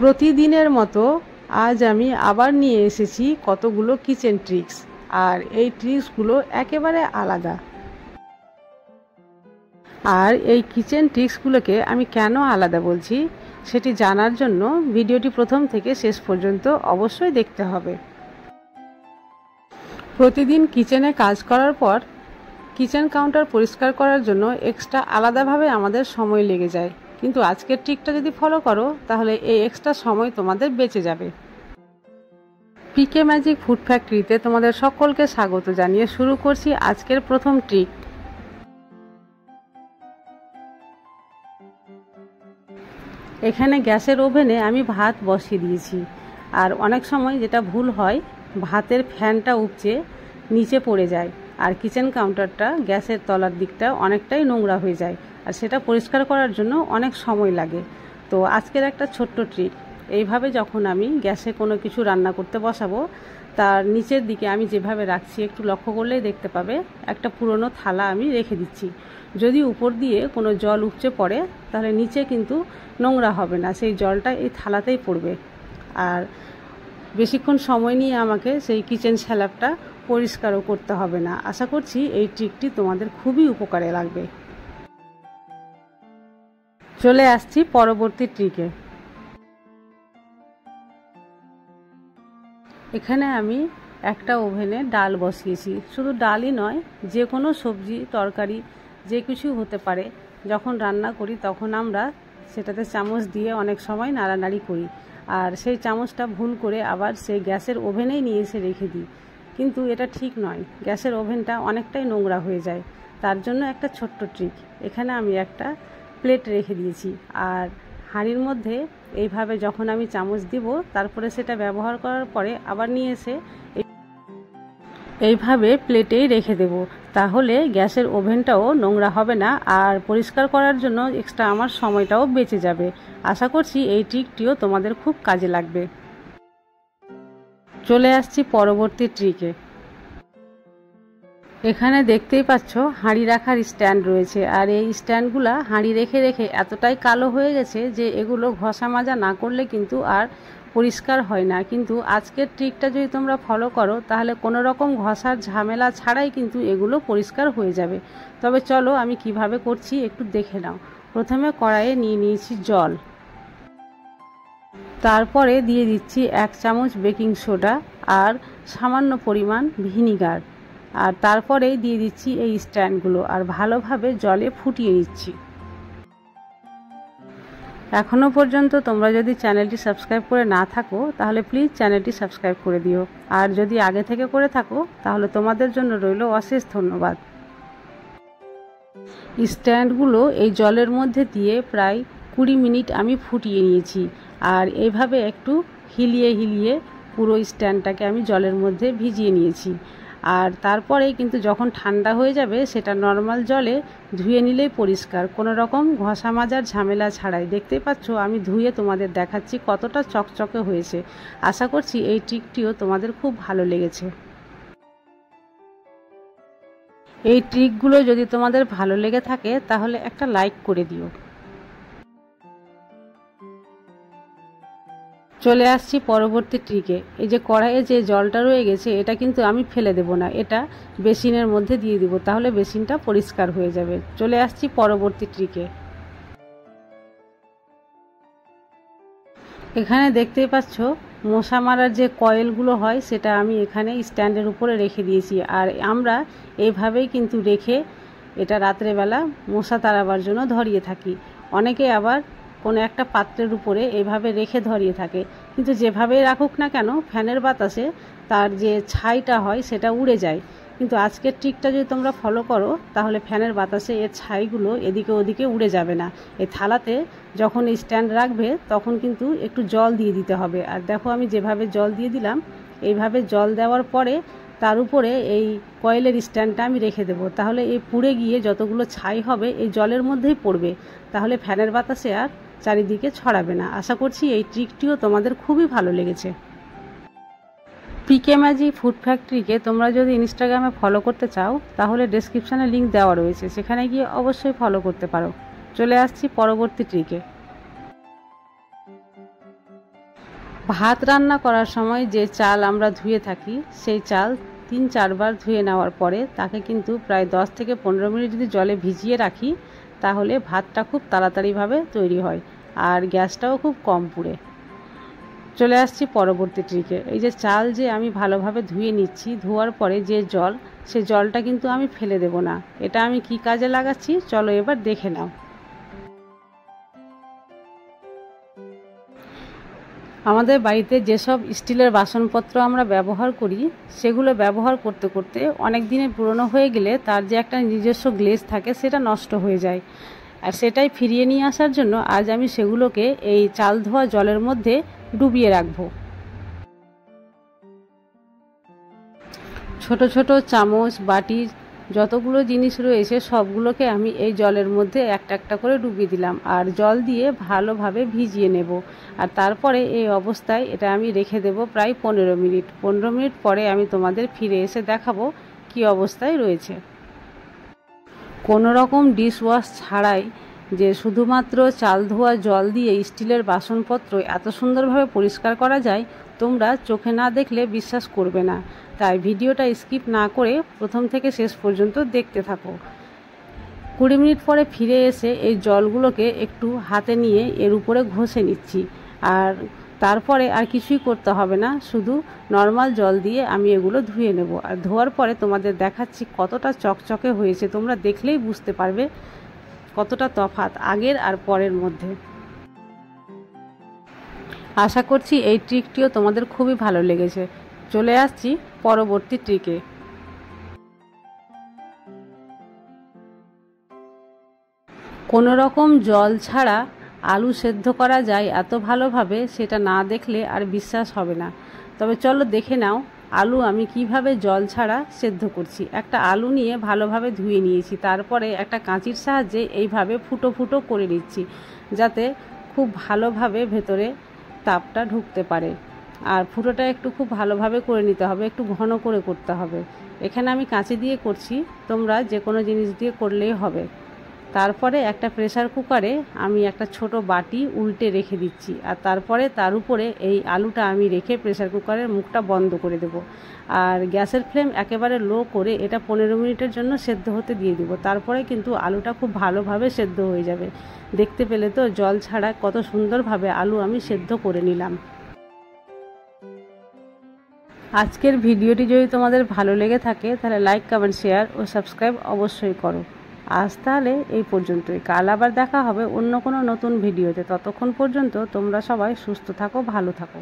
প্রতিদিনের মতো আজ আমি আবার নিয়ে এসেছি কতগুলো কিচেন ট্রিক্স, আর এই ট্রিক্সগুলো একেবারে আলাদা। আর এই কিচেন ট্রিক্সগুলোকে আমি কেন আলাদা বলছি সেটি জানার জন্য ভিডিওটি প্রথম থেকে শেষ পর্যন্ত অবশ্যই দেখতে হবে। প্রতিদিন কিচেনে কাজ করার পর কিচেন কাউন্টার পরিষ্কার করার জন্য এক্সট্রা আলাদাভাবে আমাদের সময় লেগে যায়, কিন্তু আজকের ট্রিকটা যদি ফলো করো তাহলে এই এক্সট্রা সময় তোমাদের বেঁচে যাবে। পিকে ম্যাজিক ফুড ফ্যাক্টরিতে তোমাদের সকলকে স্বাগত জানিয়ে শুরু করছি আজকের প্রথম ট্রিক। এখানে গ্যাসের ওভেনে আমি ভাত বসিয়ে দিয়েছি, আর অনেক সময় যেটা ভুল হয়, ভাতের ফ্যানটা উপচে নিচে পড়ে যায় আর কিচেন কাউন্টারটা গ্যাসের তলার দিকটা অনেকটাই নোংরা হয়ে যায়, আর সেটা পরিষ্কার করার জন্য অনেক সময় লাগে। তো আজকের একটা ছোট্ট ট্রিক, এইভাবে যখন আমি গ্যাসে কোনো কিছু রান্না করতে বসাবো তার নিচের দিকে আমি যেভাবে রাখছি একটু লক্ষ্য করলেই দেখতে পাবে একটা পুরনো থালা আমি রেখে দিচ্ছি। যদি উপর দিয়ে কোনো জল উপচে পড়ে তাহলে নিচে কিন্তু নোংরা হবে না, সেই জলটা এই থালাতেই পড়বে, আর বেশিক্ষণ সময় নিয়ে আমাকে সেই কিচেন স্ল্যাবটা পরিষ্কারও করতে হবে না। আশা করছি এই ট্রিকটি তোমাদের খুবই উপকারে লাগবে। চলে আসছি পরবর্তী ট্রিকে। এখানে আমি একটা ওভেনে ডাল বসিয়েছি, শুধু ডালই নয়, যে কোনো সবজি তরকারি যে কিছু হতে পারে। যখন রান্না করি তখন আমরা সেটাতে চামচ দিয়ে অনেক সময় নাড়ানাড়ি করি, আর সেই চামচটা ভুল করে আবার সেই গ্যাসের ওভেনেই নিয়ে এসে রেখে দিই, কিন্তু এটা ঠিক নয়। গ্যাসের ওভেনটা অনেকটাই নোংরা হয়ে যায়। তার জন্য একটা ছোট্ট ট্রিক, এখানে আমি একটা প্লেট রেখে দিয়েছি, আর হাঁড়ির মধ্যে এইভাবে যখন আমি চামচ দিব তারপরে সেটা ব্যবহার করার পরে আবার নিয়ে এসে এইভাবে প্লেটেই রেখে দেব, তাহলে গ্যাসের ওভেনটাও নোংরা হবে না, আর পরিষ্কার করার জন্য এক্সট্রা আমার সময়টাও বেঁচে যাবে। আশা করছি এই ট্রিকটিও তোমাদের খুব কাজে লাগবে। চলে আসছি পরবর্তী ট্রিকে। এখানে দেখতেই পাচ্ছ হাঁড়ি রাখার স্ট্যান্ড রয়েছে, আর এই স্ট্যান্ডগুলা হাঁড়ি রেখে রেখে এতটাই কালো হয়ে গেছে যে এগুলো ঘষা মাজা না করলে কিন্তু আর পরিষ্কার হয় না। কিন্তু আজকের ট্রিকটা যদি তোমরা ফলো করো তাহলে কোনো রকম ঘষার ঝামেলা ছাড়াই কিন্তু এগুলো পরিষ্কার হয়ে যাবে। তবে চলো আমি কিভাবে করছি একটু দেখে নাও। প্রথমে কড়াইয়ে নিয়ে নিয়েছি জল, তারপরে দিয়ে দিচ্ছি 1 চামচ বেকিং সোডা আর সামান্য পরিমাণ ভিনিগার, আর তারপরেই দিয়ে দিচ্ছি এই স্ট্যান্ডগুলো, আর ভালোভাবে জলে ফুটিয়ে নিচ্ছি। এখনও পর্যন্ত তোমরা যদি চ্যানেলটি সাবস্ক্রাইব করে না থাকো তাহলে প্লিজ চ্যানেলটি সাবস্ক্রাইব করে দিও, আর যদি আগে থেকে করে থাকো তাহলে তোমাদের জন্য রইল অশেষ ধন্যবাদ। স্ট্যান্ডগুলো এই জলের মধ্যে দিয়ে প্রায় 20 মিনিট আমি ফুটিয়ে নিয়েছি, আর এইভাবে একটু হিলিয়ে হিলিয়ে পুরো স্ট্যান্ডটাকে আমি জলের মধ্যে ভিজিয়ে নিয়েছি। আর তারপরেই কিন্তু যখন ঠান্ডা হয়ে যাবে সেটা নর্মাল জলে ধুয়ে নিলেই পরিষ্কার, কোনো রকম ঘষা মাজার ঝামেলা ছাড়াই। দেখতেই পাচ্ছ আমি ধুয়ে তোমাদের দেখাচ্ছি কতটা চকচকে হয়েছে। আশা করছি এই ট্রিকটিও তোমাদের খুব ভালো লেগেছে। এই ট্রিকগুলো যদি তোমাদের ভালো লেগে থাকে তাহলে একটা লাইক করে দিও। চলে আসছি পরবর্তী ট্রিকে। এই যে কড়াইয়ে যে জলটা রয়ে গেছে এটা কিন্তু আমি ফেলে দেব না, এটা বেসিনের মধ্যে দিয়ে দিব, তাহলে বেসিনটা পরিষ্কার হয়ে যাবে। চলে আসছি পরবর্তী ট্রিকে। এখানে দেখতেই পাচ্ছ মশা মারার যে কয়েলগুলো হয় সেটা আমি এখানে স্ট্যান্ডের উপরে রেখে দিয়েছি, আর আমরা এইভাবেই কিন্তু রেখে এটা রাত্রেবেলা মশা তাড়াবার জন্য ধরিয়ে থাকি। অনেকে আবার কোনো একটা পাত্রের উপরে এইভাবে রেখে ধরিয়ে থাকে, কিন্তু যেভাবেই রাখুক না কেন ফ্যানের বাতাসে তার যে ছাইটা হয় সেটা উড়ে যায়। কিন্তু আজকের ট্রিকটা যদি তোমরা ফলো করো তাহলে ফ্যানের বাতাসে এর ছাইগুলো এদিকে ওদিকে উড়ে যাবে না। এই থালাতে যখন এই স্ট্যান্ড রাখবে তখন কিন্তু একটু জল দিয়ে দিতে হবে, আর দেখো আমি যেভাবে জল দিয়ে দিলাম, এইভাবে জল দেওয়ার পরে তার উপরে এই কয়েলের স্ট্যান্ডটা আমি রেখে দেবো, তাহলে এই পুড়ে গিয়ে যতগুলো ছাই হবে এই জলের মধ্যেই পড়বে, তাহলে ফ্যানের বাতাসে আর চারিদিকে ছড়াবে না। আশা করছি এই ট্রিকটিও তোমাদের খুবই ভালো লেগেছে। পিকে ম্যাজিক ফুড ফ্যাক্টরিকে তোমরা যদি ইনস্টাগ্রামে ফলো করতে চাও তাহলে ডেসক্রিপশানে লিঙ্ক দেওয়া রয়েছে, সেখানে গিয়ে অবশ্যই ফলো করতে পারো। চলে আসছি পরবর্তী ট্রিকে। ভাত রান্না করার সময় যে চাল আমরা ধুয়ে থাকি সেই চাল 3-4 বার ধুয়ে নেওয়ার পরে তাকে কিন্তু প্রায় 10 থেকে 15 মিনিট যদি জলে ভিজিয়ে রাখি তাহলে ভাতটা খুব তাড়াতাড়িভাবে তৈরি হয় আর গ্যাসটাও খুব কম পুড়ে। চলে আসছি পরবর্তী ট্রিকে। এই যে চাল যে আমি ভালোভাবে ধুয়ে নিচ্ছি, ধোয়ার পরে যে জল, সে জলটা কিন্তু আমি ফেলে দেব না। এটা আমি কি কাজে লাগাচ্ছি চলো এবার দেখে নাও। আমাদের বাড়িতে যেসব স্টিলের বাসনপত্র আমরা ব্যবহার করি সেগুলো ব্যবহার করতে করতে অনেক দিনের পুরনো হয়ে গেলে তার যে একটা নিজস্ব গ্লেজ থাকে সেটা নষ্ট হয়ে যায়, আর সেটাই ফিরিয়ে নিয়ে আসার জন্য আজ আমি সেগুলোকে এই চাল ধোয়া জলের মধ্যে ডুবিয়ে রাখবো। ছোট ছোট চামচ, বাটি, যতগুলো জিনিস রয়েছে সবগুলোকে আমি এই জলের মধ্যে একটা একটা করে ডুবিয়ে দিলাম আর জল দিয়ে ভালোভাবে ভিজিয়ে নেব। আর তারপরে এই অবস্থায় এটা আমি রেখে দেব প্রায় 15 মিনিট। 15 মিনিট পরে আমি তোমাদের ফিরে এসে দেখাবো কি অবস্থায় রয়েছে। কোনো রকম ডিশওয়াশ ছাড়াই যে শুধুমাত্র চাল ধোয়া জল দিয়ে স্টিলের বাসনপত্র এত সুন্দরভাবে পরিষ্কার করা যায় তোমরা চোখে না দেখলে বিশ্বাস করবে না। তাই ভিডিওটা স্কিপ না করে প্রথম থেকে শেষ পর্যন্ত দেখতে থাকো। 20 মিনিট পরে ফিরে এসে এই জলগুলোকে একটু হাতে নিয়ে এর উপরে ঘষে নিচ্ছি। আর তারপরে আর কিছুই করতে হবে না, শুধু নর্মাল জল দিয়ে আমি এগুলো ধুয়ে নেব। আর ধোয়ার পরে তোমাদের দেখাচ্ছি কতটা চকচকে হয়েছে, তোমরা দেখলেই বুঝতে পারবে কতটা তফাৎ আগের আর পরের মধ্যে। আশা করছি এই ট্রিকটিও তোমাদের খুবই ভালো লেগেছে। চলে আসছি পরবর্তী ট্রিকে। কোনো রকম জল ছাড়া আলু সেদ্ধ করা যায় এত ভালোভাবে, সেটা না দেখলে আর বিশ্বাস হবে না। তবে চলো দেখে নাও আলু আমি কিভাবে জল ছাড়া সেদ্ধ করছি। একটা আলু নিয়ে ভালোভাবে ধুয়ে নিয়েছি, তারপরে একটা কাঁচির সাহায্যে এইভাবে ফুটো ফুটো করে নিচ্ছি যাতে খুব ভালোভাবে ভেতরে তাপটা ঢুকতে পারে। আর ফুটোটা একটু খুব ভালোভাবে করে নিতে হবে, একটু ঘন করে করতে হবে। এখানে আমি কাঁচি দিয়ে করছি, তোমরা যে কোনো জিনিস দিয়ে করলেই হবে। তারপরে একটা প্রেসার কুকারে আমি একটা ছোট বাটি উল্টে রেখে দিচ্ছি আর তারপরে তার উপরে এই আলুটা আমি রেখে প্রেসার কুকারের মুখটা বন্ধ করে দেব। আর গ্যাসের ফ্লেম একেবারে লো করে এটা 15 মিনিটের জন্য সেদ্ধ হতে দিয়ে দেব। তারপরে কিন্তু আলুটা খুব ভালোভাবে সেদ্ধ হয়ে যাবে। দেখতে পেলে তো জল ছাড়া কত সুন্দরভাবে আলু আমি সেদ্ধ করে নিলাম। আজকের ভিডিওটি যদি তোমাদের ভালো লেগে থাকে তাহলে লাইক, কমেন্ট, শেয়ার ও সাবস্ক্রাইব অবশ্যই করো। আজ তাহলে এই পর্যন্তই। কাল আবার দেখা হবে অন্য কোনো নতুন ভিডিওতে। ততক্ষণ পর্যন্ত তোমরা সবাই সুস্থ থাকো, ভালো থাকো।